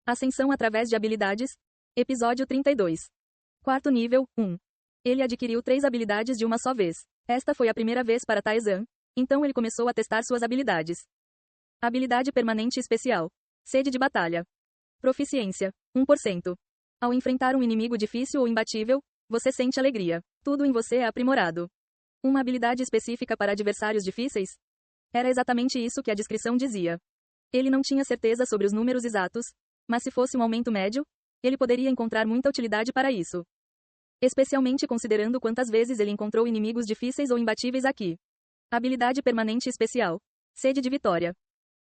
Ascensão através de habilidades. Episódio 32. Quarto nível, 1. Ele adquiriu 3 habilidades de uma só vez. Esta foi a primeira vez para Taizan, então ele começou a testar suas habilidades. Habilidade permanente especial. Sede de batalha. Proficiência, 1%. Ao enfrentar um inimigo difícil ou imbatível, você sente alegria. Tudo em você é aprimorado. Uma habilidade específica para adversários difíceis? Era exatamente isso que a descrição dizia. Ele não tinha certeza sobre os números exatos, mas se fosse um aumento médio, ele poderia encontrar muita utilidade para isso. Especialmente considerando quantas vezes ele encontrou inimigos difíceis ou imbatíveis aqui. Habilidade permanente especial. Sede de vitória.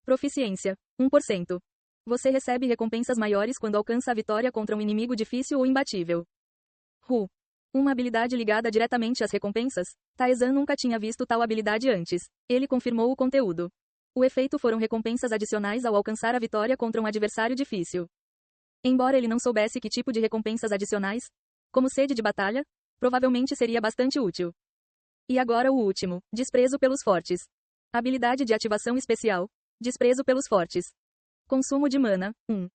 Proficiência, 1%. Você recebe recompensas maiores quando alcança a vitória contra um inimigo difícil ou imbatível. Uma habilidade ligada diretamente às recompensas? Taizan nunca tinha visto tal habilidade antes. Ele confirmou o conteúdo. O efeito foram recompensas adicionais ao alcançar a vitória contra um adversário difícil. Embora ele não soubesse que tipo de recompensas adicionais, como sede de batalha, provavelmente seria bastante útil. E agora o último, desprezo pelos fortes. Habilidade de ativação especial, desprezo pelos fortes. Consumo de mana, 1.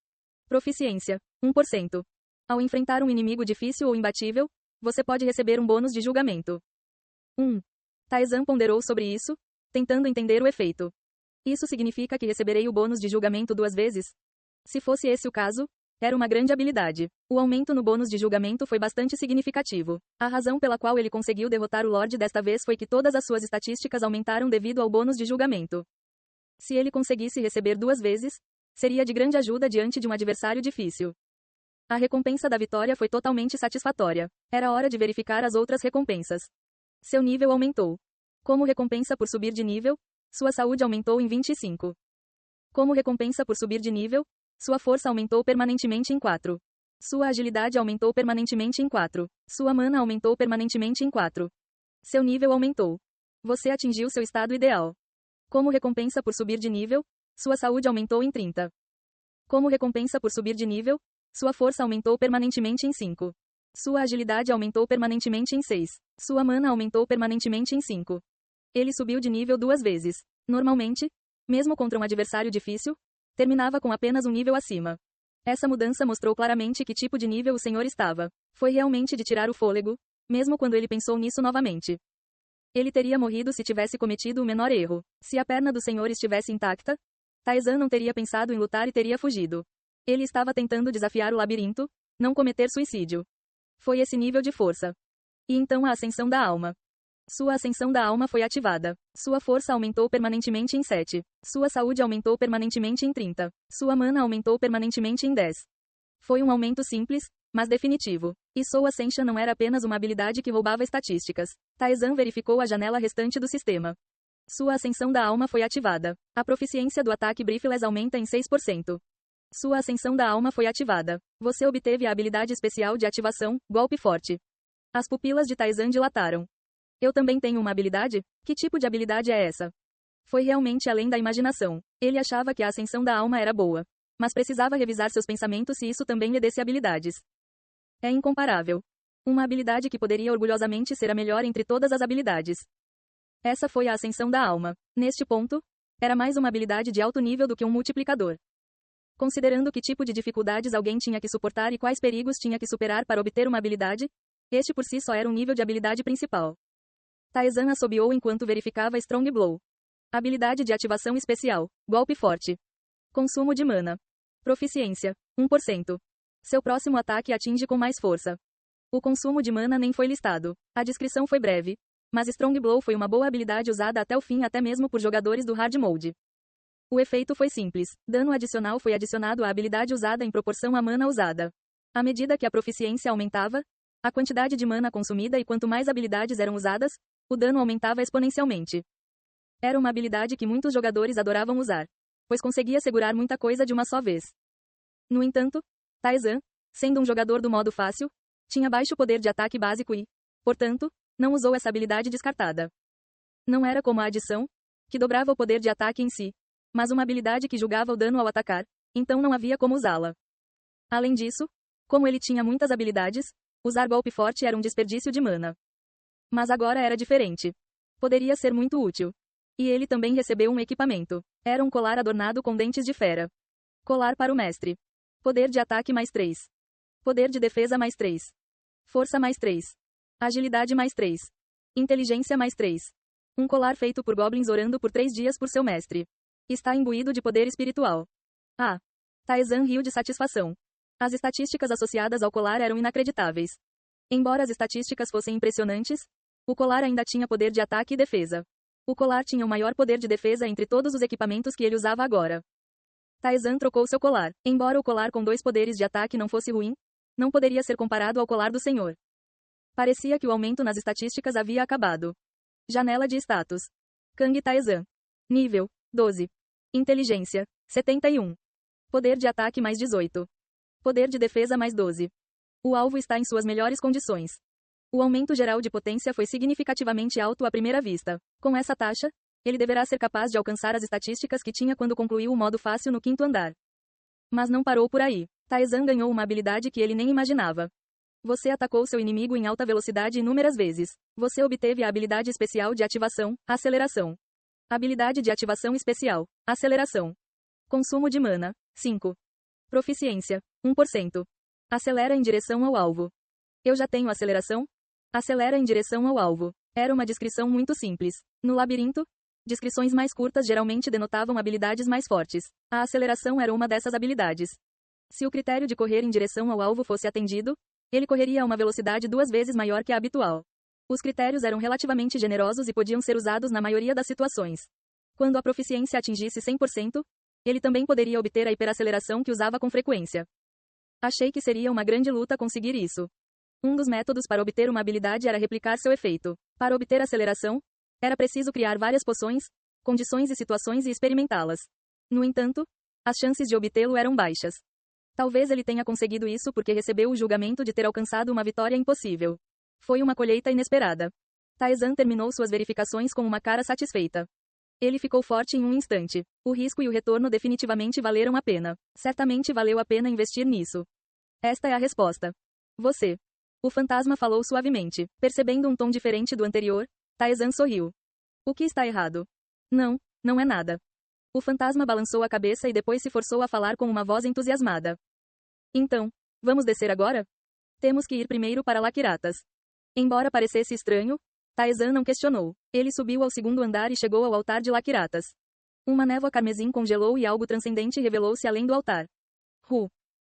Proficiência, 1%. Ao enfrentar um inimigo difícil ou imbatível, você pode receber um bônus de julgamento. 1. Taizan ponderou sobre isso, tentando entender o efeito. Isso significa que receberei o bônus de julgamento 2 vezes? Se fosse esse o caso, era uma grande habilidade. O aumento no bônus de julgamento foi bastante significativo. A razão pela qual ele conseguiu derrotar o Lorde desta vez foi que todas as suas estatísticas aumentaram devido ao bônus de julgamento. Se ele conseguisse receber 2 vezes, seria de grande ajuda diante de um adversário difícil. A recompensa da vitória foi totalmente satisfatória. Era hora de verificar as outras recompensas. Seu nível aumentou. Como recompensa por subir de nível, sua saúde aumentou em 25. Como recompensa por subir de nível, sua força aumentou permanentemente em 4. Sua agilidade aumentou permanentemente em 4. Sua mana aumentou permanentemente em 4. Seu nível aumentou. Você atingiu seu estado ideal. Como recompensa por subir de nível, sua saúde aumentou em 30. Como recompensa por subir de nível, sua força aumentou permanentemente em 5. Sua agilidade aumentou permanentemente em 6. Sua mana aumentou permanentemente em 5. Ele subiu de nível 2 vezes. Normalmente, mesmo contra um adversário difícil, terminava com apenas um nível acima. Essa mudança mostrou claramente que tipo de nível o senhor estava. Foi realmente de tirar o fôlego, mesmo quando ele pensou nisso novamente. Ele teria morrido se tivesse cometido o menor erro. Se a perna do senhor estivesse intacta, Taizan não teria pensado em lutar e teria fugido. Ele estava tentando desafiar o labirinto, não cometer suicídio. Foi esse nível de força. E então a ascensão da alma. Sua ascensão da alma foi ativada. Sua força aumentou permanentemente em 7. Sua saúde aumentou permanentemente em 30. Sua mana aumentou permanentemente em 10. Foi um aumento simples, mas definitivo. E Soul Ascension não era apenas uma habilidade que roubava estatísticas. Taizan verificou a janela restante do sistema. Sua ascensão da alma foi ativada. A proficiência do ataque Breathless aumenta em 6%. Sua ascensão da alma foi ativada. Você obteve a habilidade especial de ativação, Golpe Forte. As pupilas de Taizan dilataram. Eu também tenho uma habilidade? Que tipo de habilidade é essa? Foi realmente além da imaginação. Ele achava que a ascensão da alma era boa. Mas precisava revisar seus pensamentos se isso também lhe desse habilidades. É incomparável. Uma habilidade que poderia orgulhosamente ser a melhor entre todas as habilidades. Essa foi a ascensão da alma. Neste ponto, era mais uma habilidade de alto nível do que um multiplicador. Considerando que tipo de dificuldades alguém tinha que suportar e quais perigos tinha que superar para obter uma habilidade, este por si só era um nível de habilidade principal. Taizan assobiou enquanto verificava Strong Blow. Habilidade de ativação especial, Golpe Forte. Consumo de mana. Proficiência, 1%. Seu próximo ataque atinge com mais força. O consumo de mana nem foi listado. A descrição foi breve, mas Strong Blow foi uma boa habilidade usada até o fim até mesmo por jogadores do Hard Mode. O efeito foi simples. Dano adicional foi adicionado à habilidade usada em proporção à mana usada. À medida que a proficiência aumentava, a quantidade de mana consumida e quanto mais habilidades eram usadas, o dano aumentava exponencialmente. Era uma habilidade que muitos jogadores adoravam usar, pois conseguia segurar muita coisa de uma só vez. No entanto, Taizan, sendo um jogador do modo fácil, tinha baixo poder de ataque básico e, portanto, não usou essa habilidade descartada. Não era como a adição, que dobrava o poder de ataque em si, mas uma habilidade que julgava o dano ao atacar, então não havia como usá-la. Além disso, como ele tinha muitas habilidades, usar golpe forte era um desperdício de mana. Mas agora era diferente. Poderia ser muito útil. E ele também recebeu um equipamento. Era um colar adornado com dentes de fera. Colar para o mestre. Poder de ataque mais 3. Poder de defesa mais 3. Força mais 3. Agilidade mais 3. Inteligência mais 3. Um colar feito por goblins orando por 3 dias por seu mestre. Está imbuído de poder espiritual. Ah! Taezan riu de satisfação. As estatísticas associadas ao colar eram inacreditáveis. Embora as estatísticas fossem impressionantes, o colar ainda tinha poder de ataque e defesa. O colar tinha o maior poder de defesa entre todos os equipamentos que ele usava agora. Taezan trocou seu colar. Embora o colar com 2 poderes de ataque não fosse ruim, não poderia ser comparado ao colar do senhor. Parecia que o aumento nas estatísticas havia acabado. Janela de status. Kang Taezan. Nível 12. Inteligência 71. Poder de ataque mais 18. Poder de defesa mais 12. O alvo está em suas melhores condições. O aumento geral de potência foi significativamente alto à primeira vista. Com essa taxa, ele deverá ser capaz de alcançar as estatísticas que tinha quando concluiu o modo fácil no 5º andar. Mas não parou por aí. Taezan ganhou uma habilidade que ele nem imaginava. Você atacou seu inimigo em alta velocidade inúmeras vezes. Você obteve a habilidade especial de ativação, aceleração. Habilidade de ativação especial, aceleração. Consumo de mana, 5. Proficiência, 1%. Acelera em direção ao alvo. Eu já tenho aceleração? Acelera em direção ao alvo. Era uma descrição muito simples. No labirinto, descrições mais curtas geralmente denotavam habilidades mais fortes. A aceleração era uma dessas habilidades. Se o critério de correr em direção ao alvo fosse atendido, ele correria a uma velocidade 2 vezes maior que a habitual. Os critérios eram relativamente generosos e podiam ser usados na maioria das situações. Quando a proficiência atingisse 100%, ele também poderia obter a hiperaceleração que usava com frequência. Achei que seria uma grande luta conseguir isso. Um dos métodos para obter uma habilidade era replicar seu efeito. Para obter aceleração, era preciso criar várias poções, condições e situações e experimentá-las. No entanto, as chances de obtê-lo eram baixas. Talvez ele tenha conseguido isso porque recebeu o julgamento de ter alcançado uma vitória impossível. Foi uma colheita inesperada. Taezan terminou suas verificações com uma cara satisfeita. Ele ficou forte em um instante. O risco e o retorno definitivamente valeram a pena. Certamente valeu a pena investir nisso. Esta é a resposta. Você. O fantasma falou suavemente. Percebendo um tom diferente do anterior, Taezan sorriu. O que está errado? Não, não é nada. O fantasma balançou a cabeça e depois se forçou a falar com uma voz entusiasmada. Então, vamos descer agora? Temos que ir primeiro para Laquiratas. Embora parecesse estranho, Taezan não questionou. Ele subiu ao 2º andar e chegou ao altar de Laquiratas. Uma névoa carmesim congelou e algo transcendente revelou-se além do altar.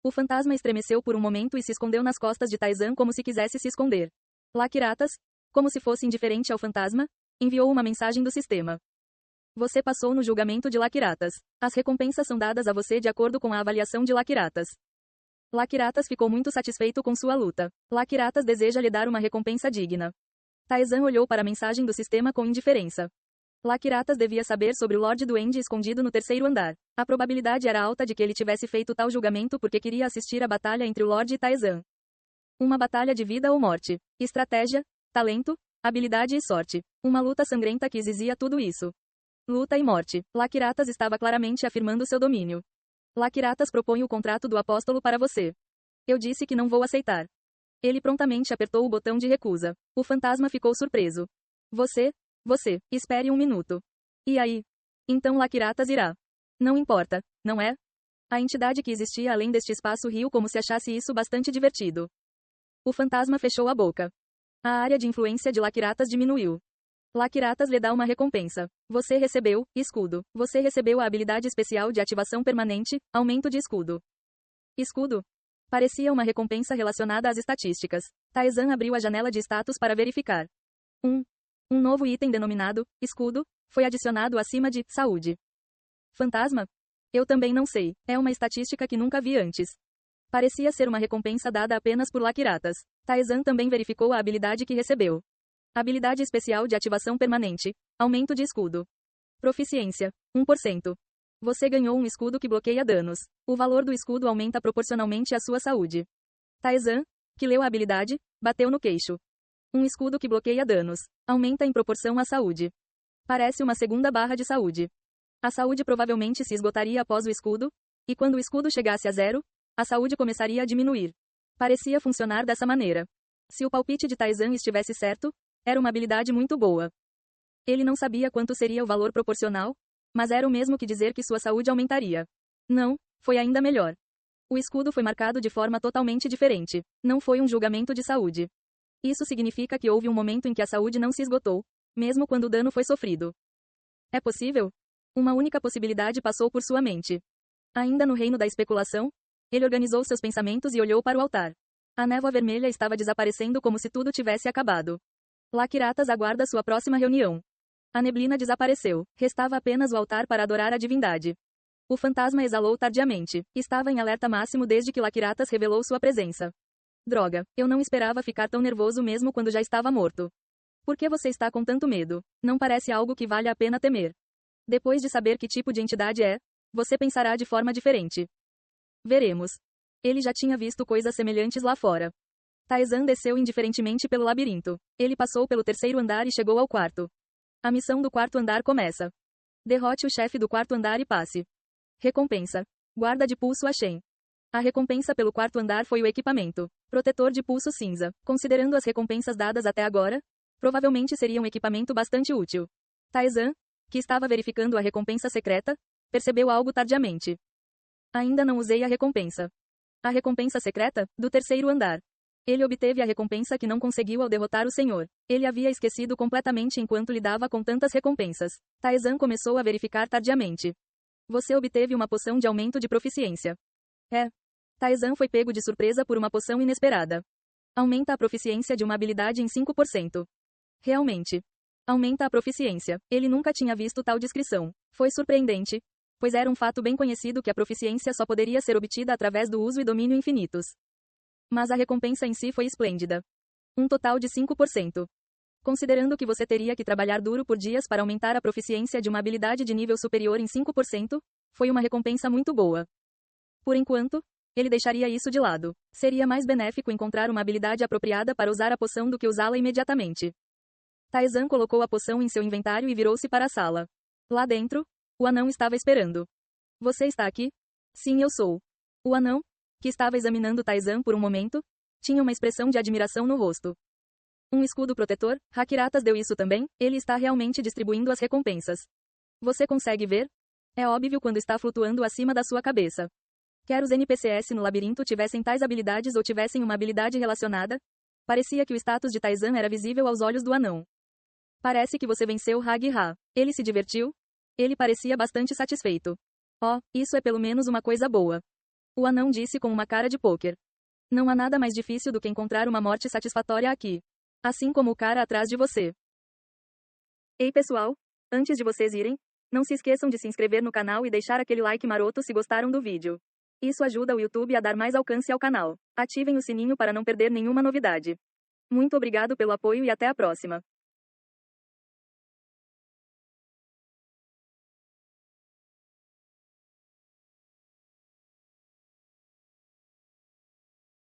O fantasma estremeceu por um momento e se escondeu nas costas de Taezan como se quisesse se esconder. Laquiratas, como se fosse indiferente ao fantasma, enviou uma mensagem do sistema. Você passou no julgamento de Laquiratas. As recompensas são dadas a você de acordo com a avaliação de Laquiratas. Laquiratas ficou muito satisfeito com sua luta. Laquiratas deseja lhe dar uma recompensa digna. Taezan olhou para a mensagem do sistema com indiferença. Laquiratas devia saber sobre o Lorde Duende escondido no 3º andar. A probabilidade era alta de que ele tivesse feito tal julgamento porque queria assistir à batalha entre o Lorde e Taezan. Uma batalha de vida ou morte. Estratégia, talento, habilidade e sorte. Uma luta sangrenta que exigia tudo isso. Luta e morte. Laquiratas estava claramente afirmando seu domínio. Laquiratas propõe o contrato do apóstolo para você. Eu disse que não vou aceitar. Ele prontamente apertou o botão de recusa. O fantasma ficou surpreso. Você, espere um minuto. E aí? Então Laquiratas irá. Não importa, não é? A entidade que existia além deste espaço riu como se achasse isso bastante divertido. O fantasma fechou a boca. A área de influência de Laquiratas diminuiu. Laquiratas lhe dá uma recompensa. Você recebeu, escudo. Você recebeu a habilidade especial de ativação permanente, aumento de escudo. Escudo? Parecia uma recompensa relacionada às estatísticas. Taezan abriu a janela de status para verificar. Um novo item denominado escudo foi adicionado acima de saúde. Fantasma? Eu também não sei. É uma estatística que nunca vi antes. Parecia ser uma recompensa dada apenas por Laquiratas. Taezan também verificou a habilidade que recebeu. Habilidade especial de ativação permanente. Aumento de escudo. Proficiência, 1%. Você ganhou um escudo que bloqueia danos. O valor do escudo aumenta proporcionalmente à sua saúde. Taezan, que leu a habilidade, bateu no queixo. Um escudo que bloqueia danos. Aumenta em proporção à saúde. Parece uma segunda barra de saúde. A saúde provavelmente se esgotaria após o escudo, e quando o escudo chegasse a 0, a saúde começaria a diminuir. Parecia funcionar dessa maneira. Se o palpite de Taezan estivesse certo, era uma habilidade muito boa. Ele não sabia quanto seria o valor proporcional, mas era o mesmo que dizer que sua saúde aumentaria. Não, foi ainda melhor. O escudo foi marcado de forma totalmente diferente. Não foi um julgamento de saúde. Isso significa que houve um momento em que a saúde não se esgotou, mesmo quando o dano foi sofrido. É possível? Uma única possibilidade passou por sua mente. Ainda no reino da especulação, ele organizou seus pensamentos e olhou para o altar. A névoa vermelha estava desaparecendo como se tudo tivesse acabado. Lakiratas aguarda sua próxima reunião. A neblina desapareceu. Restava apenas o altar para adorar a divindade. O fantasma exalou tardiamente. Estava em alerta máximo desde que Lakiratas revelou sua presença. Droga, eu não esperava ficar tão nervoso mesmo quando já estava morto. Por que você está com tanto medo? Não parece algo que vale a pena temer. Depois de saber que tipo de entidade é, você pensará de forma diferente. Veremos. Ele já tinha visto coisas semelhantes lá fora. Taizan desceu indiferentemente pelo labirinto. Ele passou pelo terceiro andar e chegou ao quarto. A missão do quarto andar começa. Derrote o chefe do quarto andar e passe. Recompensa. Guarda de pulso Ashen. A recompensa pelo quarto andar foi o equipamento. Protetor de pulso cinza. Considerando as recompensas dadas até agora, provavelmente seria um equipamento bastante útil. Taizan, que estava verificando a recompensa secreta, percebeu algo tardiamente. Ainda não usei a recompensa. A recompensa secreta, do terceiro andar. Ele obteve a recompensa que não conseguiu ao derrotar o senhor. Ele havia esquecido completamente enquanto lidava com tantas recompensas. Taizan começou a verificar tardiamente. Você obteve uma poção de aumento de proficiência. Taizan foi pego de surpresa por uma poção inesperada. Aumenta a proficiência de uma habilidade em 5%. Realmente. Aumenta a proficiência. Ele nunca tinha visto tal descrição. Foi surpreendente, pois era um fato bem conhecido que a proficiência só poderia ser obtida através do uso e domínio infinitos. Mas a recompensa em si foi esplêndida. Um total de 5%. Considerando que você teria que trabalhar duro por dias para aumentar a proficiência de uma habilidade de nível superior em 5%, foi uma recompensa muito boa. Por enquanto, ele deixaria isso de lado. Seria mais benéfico encontrar uma habilidade apropriada para usar a poção do que usá-la imediatamente. Taizan colocou a poção em seu inventário e virou-se para a sala. Lá dentro, o anão estava esperando. Você está aqui? Sim, eu sou. O anão, que estava examinando Taizan por um momento, tinha uma expressão de admiração no rosto. Um escudo protetor? Hakiratas deu isso também? Ele está realmente distribuindo as recompensas. Você consegue ver? É óbvio quando está flutuando acima da sua cabeça. Quer os NPCs no labirinto tivessem tais habilidades ou tivessem uma habilidade relacionada? Parecia que o status de Taizan era visível aos olhos do anão. Parece que você venceu Hagi-Ha. Ele se divertiu? Ele parecia bastante satisfeito. Oh, isso é pelo menos uma coisa boa. O anão disse com uma cara de pôquer. Não há nada mais difícil do que encontrar uma morte satisfatória aqui. Assim como o cara atrás de você. Ei pessoal, antes de vocês irem, não se esqueçam de se inscrever no canal e deixar aquele like maroto se gostaram do vídeo. Isso ajuda o YouTube a dar mais alcance ao canal. Ativem o sininho para não perder nenhuma novidade. Muito obrigado pelo apoio e até a próxima.